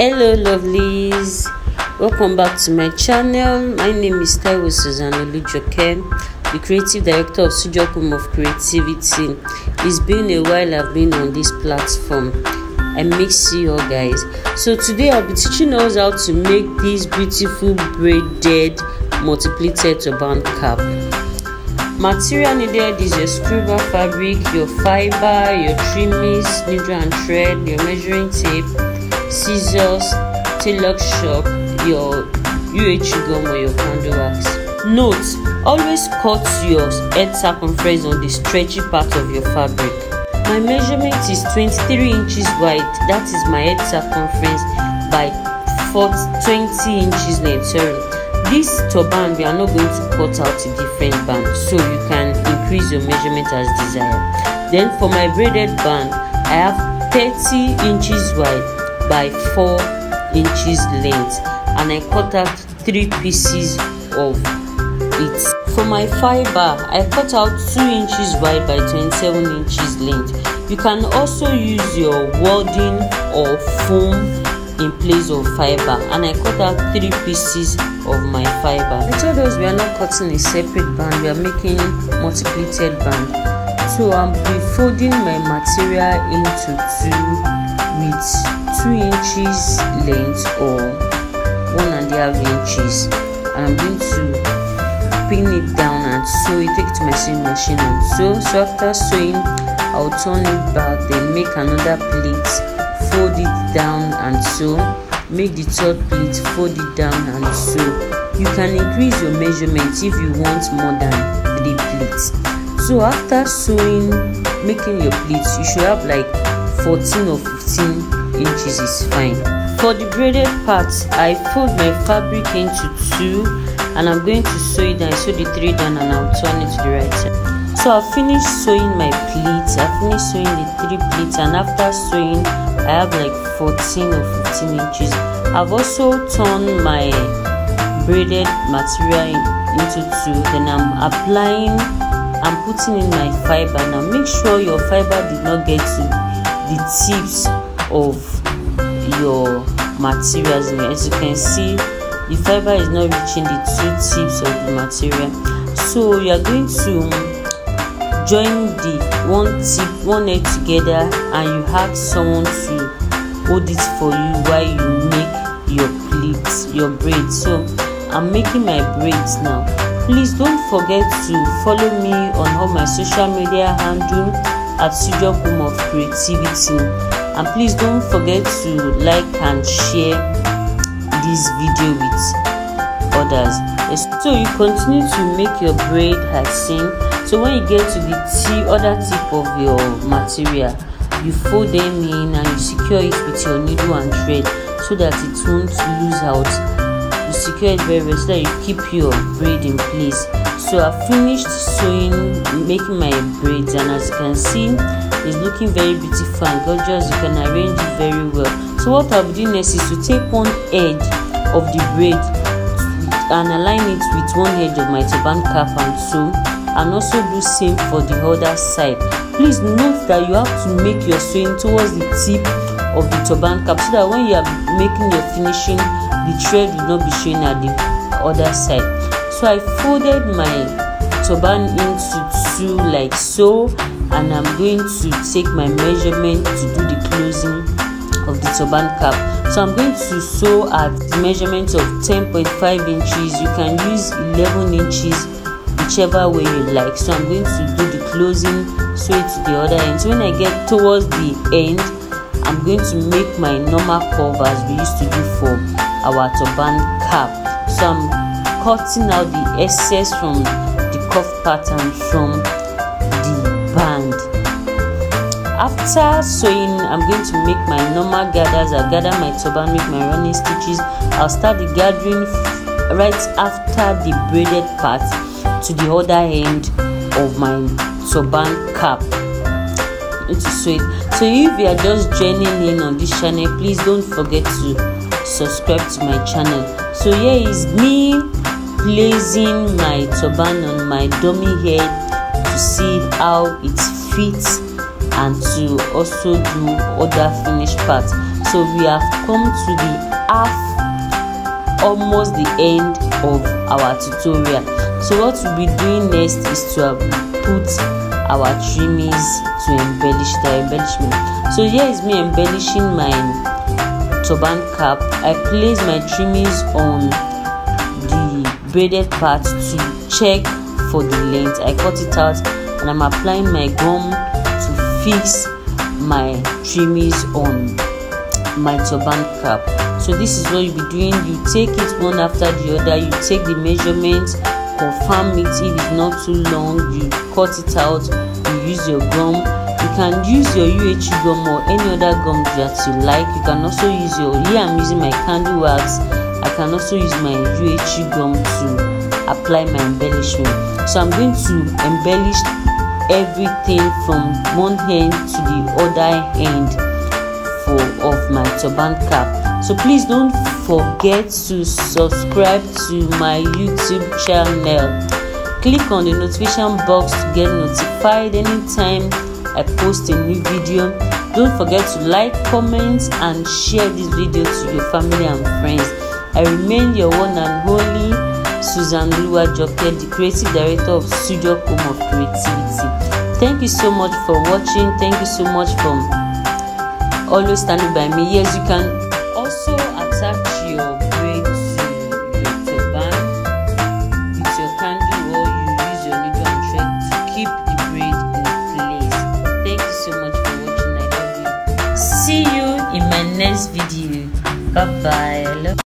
Hello lovelies, welcome back to my channel. My name is Taiwo Susan Olujoke, the creative director of Sujokum of Creativity. It's been a while I've been on this platform. I miss you all guys. So today I'll be teaching us how to make this beautiful braided multipleated turban cap. Material needed is your screwbar fabric, your fiber, your trimmings, needle and thread, your measuring tape, scissors, tailor shop, your UH gum or your candle wax. Note: always cut your head circumference on the stretchy part of your fabric. My measurement is 23 inches wide, that is my head circumference, by 20 inches length. This turban, we are not going to cut out a different band, so you can increase your measurement as desired. Then for my braided band, I have 30 inches wide by 4 inches length, and I cut out 3 pieces of it. For my fiber, I cut out 2 inches wide by 27 inches length. You can also use your wadding or foam in place of fiber, and I cut out 3 pieces of my fiber. I told us we are not cutting a separate band, we are making multipleated band. So I'll be folding my material into 2 with 2 inches length or 1.5 inches, and I'm going to pin it down and sew it, take it to my sewing machine and sew. So after sewing, I'll turn it back, then make another pleat, fold it down and sew, make the third pleat, fold it down and sew. You can increase your measurement if you want more than 3 pleats. So after sewing, making your pleats, you should have like 14 or 15 inches is fine. For the braided part, I fold my fabric into 2, and I'm going to sew it down. I sew the 3 down and I'll turn it to the right side. So I finished sewing my pleats, I finished sewing the 3 pleats, and after sewing I have like 14 or 15 inches. I've also turned my braided material into 2, then I'm putting in my fiber. Now make sure your fiber did not get to the tips of your materials. As you can see, the fiber is not reaching the 2 tips of the material. So you are going to join the one edge together, and you ask someone to hold it for you while you make your pleats, your braids. So I'm making my braids now. Please don't forget to follow me on all my social media handle at Sujokum of Creativity, and please don't forget to like and share this video with others. So you continue to make your braid as seen. So when you get to the other tip of your material, you fold them in and you secure it with your needle and thread so that it won't lose out. You secure it very well so that you keep your braid in place. So I finished sewing, making my braids, and as you can see, it's looking very beautiful and gorgeous. You can arrange it very well. So what I'll be doing next is to take one edge of the braid and align it with one edge of my turban cap and sew, and also do same for the other side. Please note that you have to make your sewing towards the tip of the turban cap so that when you are making your finishing, the thread will not be showing at the other side. So I folded my turban into 2 like so, and I'm going to take my measurement to do the closing of the turban cap. So I'm going to sew at the measurement of 10.5 inches. You can use 11 inches, whichever way you like. So I'm going to do the closing, sew it to the other end. So when I get towards the end, I'm going to make my normal curve as we used to do for our turban cap. So I'm cutting out the excess from the cuff pattern from the band. After sewing, I'm going to make my normal gathers. I'll gather my turban, make my running stitches. I'll start the gathering right after the braided part to the other end of my turban cap. To sew it. So if you are just joining in on this channel, please don't forget to subscribe to my channel. So here is me placing my turban on my dummy head to see how it fits and to also do other finished parts. So we have come to the almost the end of our tutorial. So what we'll be doing next is to put our trimmings to embellish the embellishment. So here is me embellishing my turban cap. I place my trimmings on the braided part to check for the length. I cut it out and I'm applying my gum to fix my trimmings on my turban cap. So this is what you'll be doing. You take it one after the other. You take the measurements, confirm it. If it's not too long, you cut it out. You use your gum. You can use your UHE gum or any other gum that you like. You can also use your, here I'm using my candle wax. I can also use my UHE gum to apply my embellishment. So I'm going to embellish everything from one end to the other end of my turban cap. So please don't forget to subscribe to my YouTube channel. Click on the notification box to get notified anytime I post a new video. Don't forget to like, comment and share this video to your family and friends. I remain your one and only Susan Joke, the creative director of Studio Home of Creativity. Thank you so much for watching. Thank you so much for always standing by me. Yes, you can also attach your braid to your turban with your candle, or you use your needle and thread to keep the braid in place. Thank you so much for watching. I love you. See you in my next video. Bye bye.